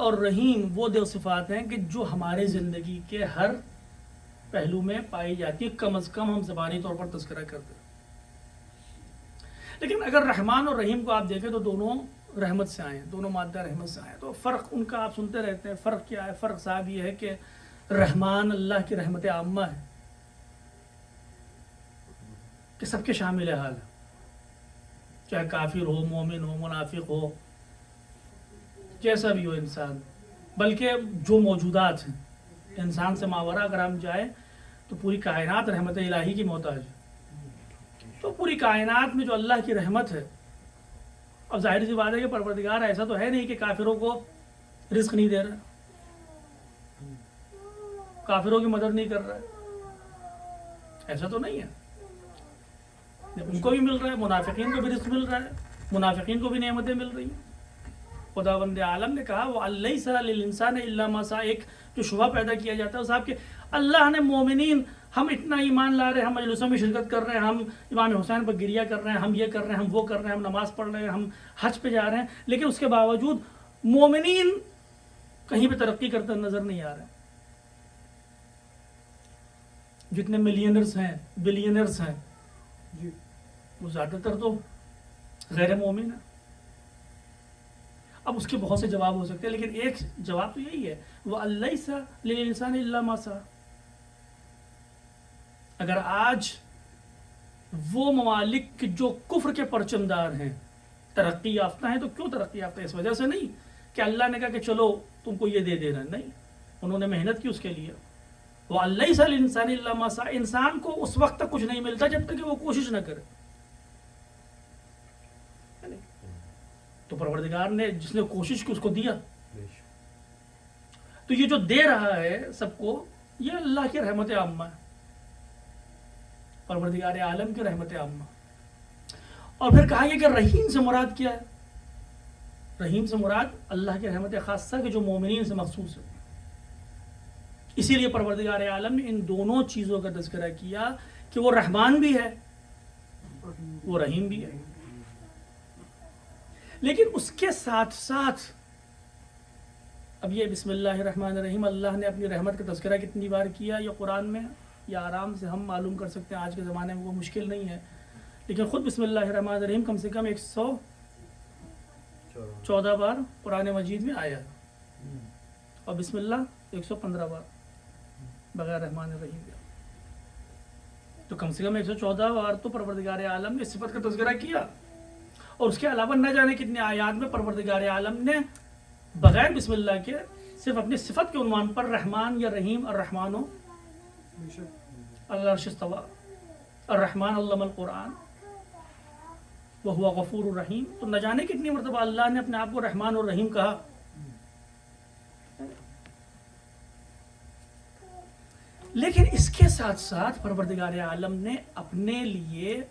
اور رحیم وہ دو صفات ہیں کہ جو ہمارے زندگی کے ہر پہلو میں پائی جاتی ہے، کم از کم ہم زبانی طور پر تذکرہ کرتے ہیں. لیکن اگر رحمان اور رحیم کو آپ دیکھیں تو دونوں رحمت سے آئے ہیں، دونوں مادہ رحمت سے آئے ہیں. تو فرق ان کا آپ سنتے رہتے ہیں. فرق کیا ہے؟ فرق صاحب یہ ہے کہ رحمان اللہ کی رحمت عامہ ہے کہ سب کے شامل حال ہے، چاہے کافر ہو، مومن ہو، منافق ہو، جیسا بھی ہو انسان. بلکہ جو موجودات ہیں انسان سے ماورا اگر ہم جائیں تو پوری کائنات رحمت الہی کی محتاج ہے. تو پوری کائنات میں جو اللہ کی رحمت ہے، اب ظاہر سی بات ہے کہ پروردگار ایسا تو ہے نہیں کہ کافروں کو رزق نہیں دے رہا، کافروں کی مدد نہیں کر رہا ہے، ایسا تو نہیں ہے. ان کو بھی مل رہا ہے، منافقین کو بھی رزق مل رہا ہے، منافقین کو بھی نعمتیں مل رہی ہیں. خداوند عالم نے کہا وَأَلَّيْسَ لِلْإِنسَانِ إِلَّا مَا سَعَى. ایک جو شبہ پیدا کیا جاتا ہے صاحب کہ اللہ نے مومنین، ہم اتنا ایمان لا رہے ہیں، ہم مجلسوں میں شرکت کر رہے ہیں، ہم امام حسین پر گریہ کر رہے ہیں، ہم یہ کر رہے ہیں، ہم وہ کر رہے ہیں، ہم نماز پڑھ رہے ہیں، ہم حج پہ جا رہے ہیں، لیکن اس کے باوجود مومنین کہیں پہ ترقی کرتے نظر نہیں آ رہے. جتنے ملینرز ہیں، بلینرز ہیں، وہ زیادہ تر تو غیر مومن ہیں. اب اس کے بہت سے جواب ہو سکتے ہیں، لیکن ایک جواب تو یہی ہے وَأَلَّيْسَ لِلْإِنسَانِ إِلَّا مَا سَعَى. اگر آج وہ ممالک جو کفر کے پرچمدار ہیں ترقی یافتہ ہیں، تو کیوں ترقی یافتہ؟ اس وجہ سے نہیں کہ اللہ نے کہا کہ چلو تم کو یہ دے دینا، نہیں، انہوں نے محنت کی اس کے لیے. وَأَلَّيْسَ لِلْإِنسَانِ إِلَّا مَا سَعَى. انسان کو اس وقت تک کچھ نہیں ملتا جب تک کہ وہ کوشش نہ کرے. تو پروردگار نے جس نے کوشش کی اس کو دیا. تو یہ جو دے رہا ہے سب کو، یہ اللہ کی رحمت عامہ ہے، پروردگار عالم کی رحمت عامہ. اور پھر کہا گیا کہ رحیم سے مراد کیا ہے؟ رحیم سے مراد اللہ کی رحمت خاصہ کہ جو مومنین سے مخصوص ہے. اسی لیے پروردگار عالم نے ان دونوں چیزوں کا تذکرہ کیا کہ وہ رحمان بھی ہے، وہ رحیم بھی ہے. لیکن اس کے ساتھ ساتھ اب یہ بسم اللہ الرحمن الرحیم، اللہ نے اپنی رحمت کا تذکرہ کتنی بار کیا یہ قرآن میں، یا آرام سے ہم معلوم کر سکتے ہیں. آج کے زمانے میں وہ مشکل نہیں ہے، لیکن خود بسم اللہ الرحمن الرحیم کم سے کم 114 بار قرآن مجید میں آیا، اور بسم اللہ 115 بار بغیر رحمان الرحیم کے. تو کم سے کم 114 بار تو پروردگار عالم نے صفت کا تذکرہ کیا. اور اس کے علاوہ نہ جانے کتنے آیات میں پروردگار عالم نے بغیر بسم اللہ کے صرف اپنی صفت کے عنوان پر رحمان یا رحیم، الرحمن اللہ عرش استوى، الرحمن علم القرآن وهو غفور الرحیم. تو نہ جانے کتنی مرتبہ اللہ نے اپنے آپ کو رحمان اور رحیم کہا. لیکن اس کے ساتھ ساتھ پروردگار عالم نے اپنے لیے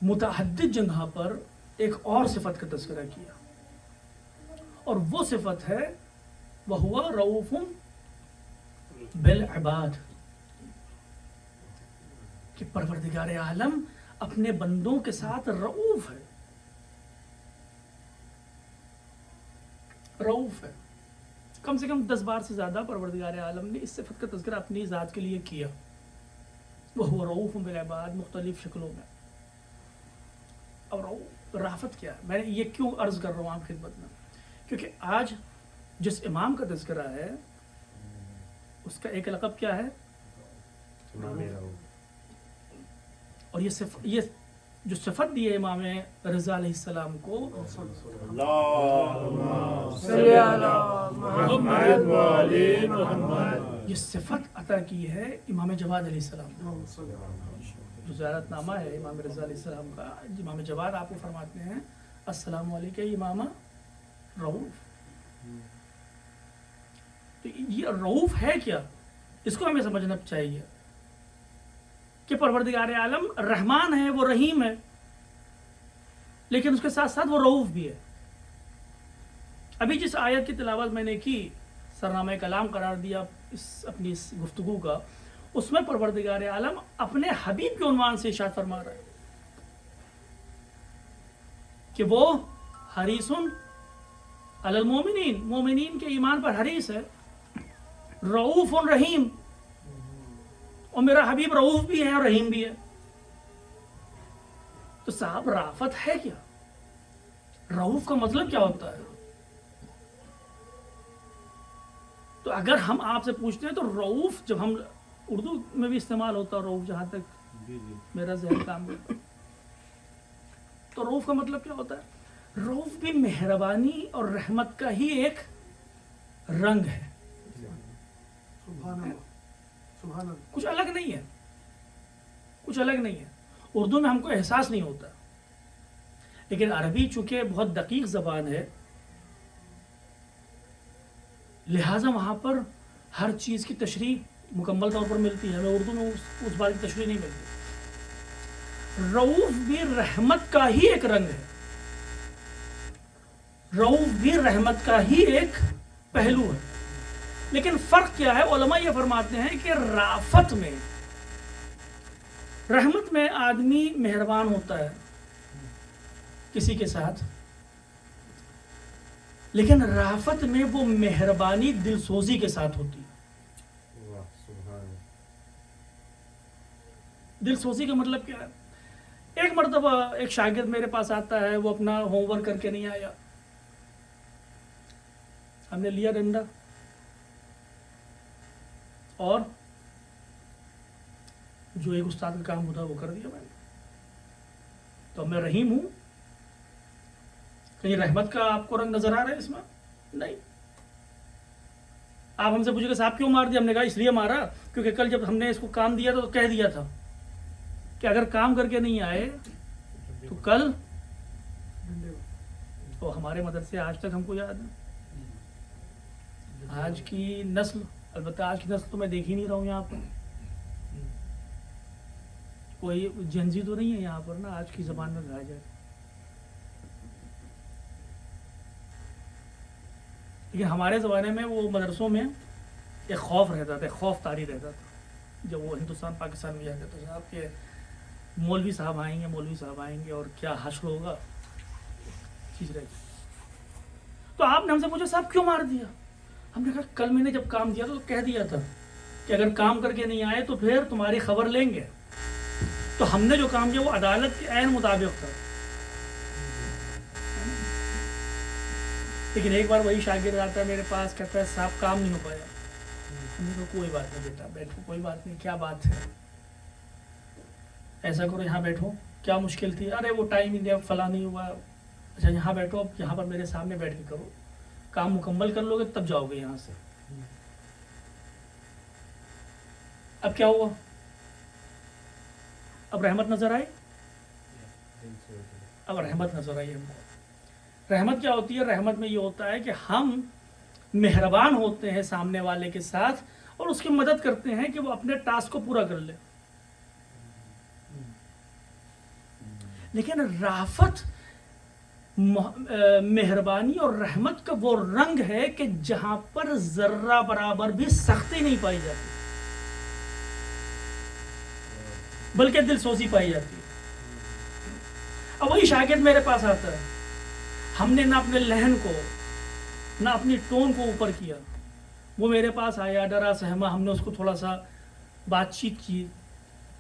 متعدد جگہ پر ایک اور صفت کا تذکرہ کیا، اور وہ صفت ہے وَهُوَ رَءُوفٌ بِالْعِبَادِ، کہ پروردگار عالم اپنے بندوں کے ساتھ رؤوف ہے. رؤوف ہے. کم سے کم 10 بار سے زیادہ پروردگار عالم نے اس صفت کا تذکرہ اپنی ذات کے لیے کیا. وَهُوَ رَءُوفٌ بِالْعِبَادِ، مختلف شکلوں میں. اور رافت کیا ہے؟ میں یہ کیوں عرض کر رہا ہوں آپ خدمت میں؟ کیونکہ آج جس امام کا تذکرہ ہے اس کا ایک لقب کیا ہے؟ اور یہ جو صفت دی ہے امام رضا علیہ السلام کو، یہ صفت عطا کی ہے امام جواد علیہ السلام کو. جو زیارت نامہ ہے امام رضا علیہ السلام کا، امام جواد آپ کو فرماتے ہیں السلام علیکم امام رؤوف. تو یہ رؤوف ہے کیا؟ اس کو ہمیں سمجھنا چاہیے کہ پروردگار عالم رحمان ہے، وہ رحیم ہے، لیکن اس کے ساتھ ساتھ وہ رؤوف بھی ہے. ابھی جس آیت کی تلاوت میں نے کی، سرنامہ کلام قرار دیا اپنی اس گفتگو کا، اس میں پروردگار عالم اپنے حبیب کے عنوان سے ارشاد فرما رہا ہے کہ وہ حریص अलल मोमिनीन, मोमिनीन के ईमान पर हरीस है, रऊफ और रहीम, और मेरा हबीब रऊफ भी है और रहीम भी है। तो साहब राफत है क्या? रऊफ का मतलब क्या होता है? तो अगर हम आपसे पूछते हैं तो रऊफ, जब हम उर्दू में भी इस्तेमाल होता है रऊफ, जहां तक मेरा जहन काम करता, तो रऊफ का मतलब क्या होता है? रऊफ भी मेहरबानी और रहमत का ही एक रंग है, कुछ अलग नहीं है, कुछ अलग नहीं है। उर्दू में हमको एहसास नहीं होता, लेकिन अरबी चूंकि बहुत दकीक ज़बान है, लिहाजा वहाँ पर हर चीज़ की तशरीह मुकम्मल तौर पर मिलती है। हमें उर्दू में उस बात की तशरीह नहीं मिलती। रऊफ भी रहमत का ही एक रंग है, रऊफ भी रहमत का ही एक पहलू है। लेकिन फ़र्क क्या है? उलमा ये फरमाते हैं कि राफत में, रहमत में आदमी मेहरबान होता है किसी के साथ, लेकिन राफत में वो मेहरबानी दिलसोजी के साथ होती है। दिलसोजी का मतलब क्या है? एक मर्तबा एक शागिर्द मेरे पास आता है, वो अपना होमवर्क करके नहीं आया, हमने लिया डंडा और जो एक उस्ताद का काम होता है वो कर दिया मैंने। तो मैं रहीम हूं, कहीं रहमत का आपको रंग नजर आ रहा है इसमें? नहीं। आप हमसे पूछेंगे साहब क्यों मार दिया? हमने कहा इसलिए मारा क्योंकि कल जब हमने इसको काम दिया था तो कह दिया था कि अगर काम करके नहीं आए तो कल, तो हमारे मदरसे आज तक हमको याद है। आज की नस्ल, अलबत्ता आज की नस्ल तो मैं देख ही नहीं रहा हूँ यहाँ पर, कोई जेंजी तो नहीं है यहाँ पर ना, आज की ज़बान में कहा जाए। लेकिन हमारे ज़माने में वो मदरसों में एक खौफ रहता था, खौफ तारी रहता था। जब वो हिंदुस्तान पाकिस्तान में जाते तो साहब के मौलवी साहब आएंगे और क्या हश्र होगा, चीज़ रहती। तो आपने हमसे पूछा साहब क्यों मार दिया? हमने कहा कल मैंने जब काम दिया तो कह दिया था कि अगर काम करके नहीं आए तो फिर तुम्हारी खबर लेंगे। तो हमने जो काम किया वो अदालत के ऐन मुताबिक था। लेकिन एक बार वही शागिर्द आता है मेरे पास, कहता है साहब काम नहीं हो पाया। हमने कहा कोई बात नहीं बेटा, बैठो, कोई बात नहीं, क्या बात है, ऐसा करो यहाँ बैठो, क्या मुश्किल थी? अरे वो टाइम ही दिया, फला नहीं हुआ। अच्छा यहाँ बैठो, अब यहाँ पर मेरे सामने बैठ के करो, काम मुकम्मल कर लोगे तब जाओगे यहाँ से। अब क्या हुआ? अब रहमत नजर आई, अब रहमत नजर आई हमको। रहमत क्या होती है? रहमत में ये होता है कि हम मेहरबान होते हैं सामने वाले के साथ और उसकी मदद करते हैं कि वो अपने टास्क को पूरा कर ले। लेकिन राफत मेहरबानी और रहमत का वो रंग है कि जहां पर जर्रा बराबर भी सख्ती नहीं पाई जाती, बल्कि दिलसोजी पाई जाती है। अब वही शागिर्द मेरे पास आता है, हमने ना अपने लहन को, ना अपनी टोन को ऊपर किया। वो मेरे पास आया, डरा सहमा, हमने उसको थोड़ा सा बातचीत की,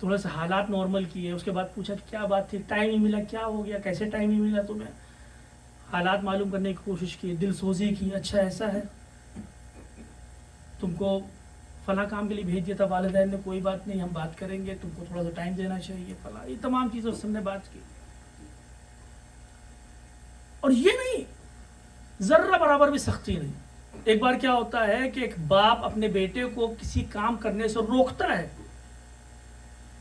थोड़ा सा हालात नॉर्मल किए। उसके बाद पूछा कि क्या बात थी, टाइम ही मिला, क्या हो गया, कैसे टाइम ही मिला तुम्हें? हालात मालूम करने की कोशिश की, दिलसोजी की। अच्छा ऐसा है, तुमको फला काम के लिए भेज दिया था वालिदैन ने, कोई बात नहीं, हम बात करेंगे, तुमको थोड़ा सा टाइम देना चाहिए, फला, ये तमाम चीज़ें उससे हमने बात की। और ये नहीं, जर्रा बराबर भी सख्ती नहीं। एक बार क्या होता है कि एक बाप अपने बेटे को किसी काम करने से रोकता है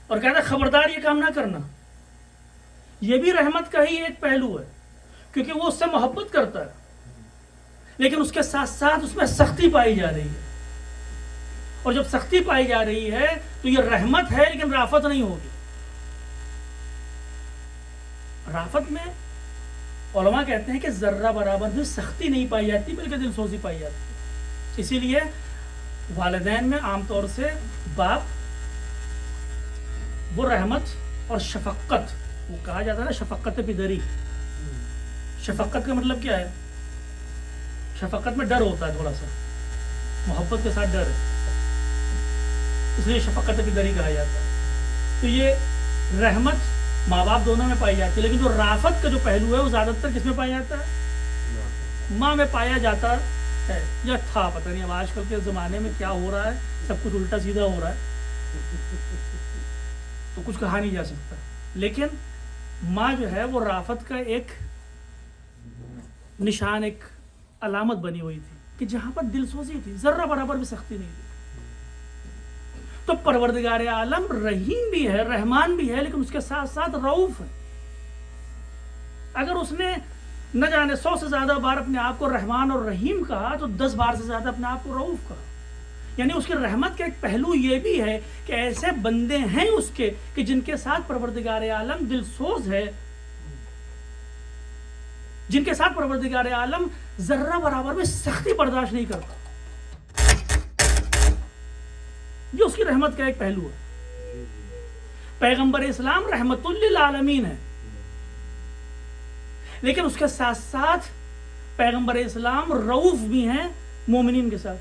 और कहता है खबरदार ये काम ना करना। ये भी रहमत का ही एक पहलू है, क्योंकि वो उससे मोहब्बत करता है, लेकिन उसके साथ साथ उसमें सख्ती पाई जा रही है। और जब सख्ती पाई जा रही है तो ये रहमत है, लेकिन राफत नहीं होगी। राफत में उलमा कहते हैं कि जर्रा बराबर भी सख्ती नहीं पाई जाती, बल्कि दिलसोजी पाई जाती है। इसीलिए वालिदैन में आमतौर से बाप वो रहमत और शफक्कत, वो कहा जाता है ना शफक्कत पिदरी। शफक्कत का मतलब क्या है? शफकत में डर होता है थोड़ा सा, मोहब्बत के साथ डर है, इसलिए शफकत भी दरी कहा जाता है। तो ये रहमत माँ बाप दोनों में पाई जाती है, लेकिन जो राफत का जो पहलू है वो ज़्यादातर किस में पाया जाता है? माँ में पाया जाता है, या था, पता नहीं अब आजकल के ज़माने में क्या हो रहा है, सब कुछ उल्टा सीधा हो रहा है, तो कुछ कहा नहीं जा सकता। लेकिन माँ जो है वो राफत का एक निशान, एक अलामत बनी हुई थी कि जहाँ पर दिलसोजी थी, ज़र्रा बराबर भी सख्ती नहीं थी। तो परवरदिगार आलम रहीम भी है, रहमान भी है, लेकिन उसके साथ साथ रऊफ है। अगर उसने न जाने 100 से ज़्यादा बार अपने आप को रहमान और रहीम कहा, तो 10 बार से ज़्यादा अपने आप को रऊफ कहा। यानी उसकी रहमत का एक पहलू ये भी है कि ऐसे बंदे हैं उसके कि जिनके साथ परवरदिगार आलम दिलसोज है, जिनके साथ परवरदिगार आलम जर्रा बराबर में सख्ती बर्दाश्त नहीं करता। ये उसकी रहमत का एक पहलू है। पैगंबर इस्लाम रहमतुल लिल आलमीन है, लेकिन उसके साथ साथ पैगंबर इस्लाम रऊफ भी हैं मोमिनीन के साथ।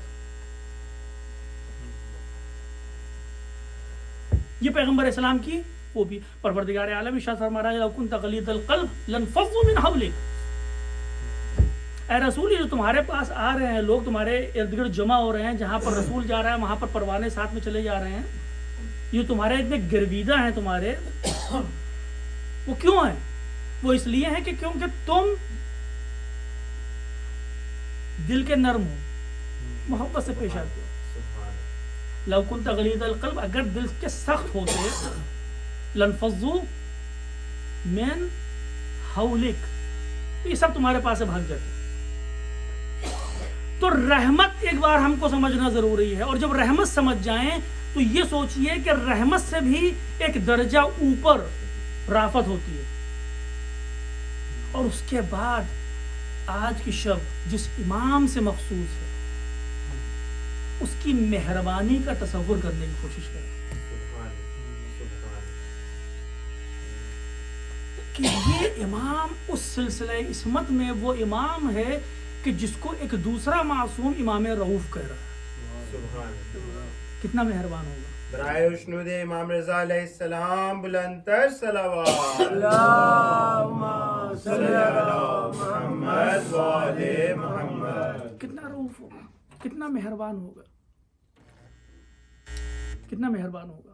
ये पैगंबर इस्लाम की वो भी परवरदिगार आलम इरशाद फरमा रहा है, लौ कुन्त गलीज़ल क़ल्ब लनफ़ज़्ज़ू मिन हवलिक। ऐ रसूल, ये जो तुम्हारे पास आ रहे हैं लोग, तुम्हारे इर्द गिर्द जमा हो रहे हैं, जहाँ पर रसूल जा रहा है वहाँ पर परवाने साथ में चले जा रहे हैं, ये तुम्हारे इतने गिरवीदा हैं तुम्हारे, वो क्यों हैं? वो इसलिए हैं कि क्योंकि तुम दिल के नरम हो, मोहब्बत से पेश आते हो। लौ कुन्त गलीज़ल क़ल्ब, अगर दिल के सख्त होते, लनफ़ज़्ज़ू मिन हवलिक, तो ये सब तुम्हारे पास से भाग जाते। तो रहमत एक बार हमको समझना जरूरी है, और जब रहमत समझ जाएं तो ये सोचिए कि रहमत से भी एक दर्जा ऊपर राफत होती है। और उसके बाद आज की शब जिस इमाम से मखसूस है, उसकी मेहरबानी का तसव्वुर करने की कोशिश करें कि ये इमाम उस सिलसिले इस्मत में वो इमाम है कि जिसको एक दूसरा मासूम इमाम रऊफ कह रहा है। कितना मेहरबान होगा। बराए उस्नुद इमाम रज़ा अलैहिस्सलाम बुलंदतर सलावत। अल्लाहुम्मा सल्ली अला मुहम्मद व आले मुहम्मद। कितना रऊफ होगा, कितना मेहरबान होगा, कितना मेहरबान होगा।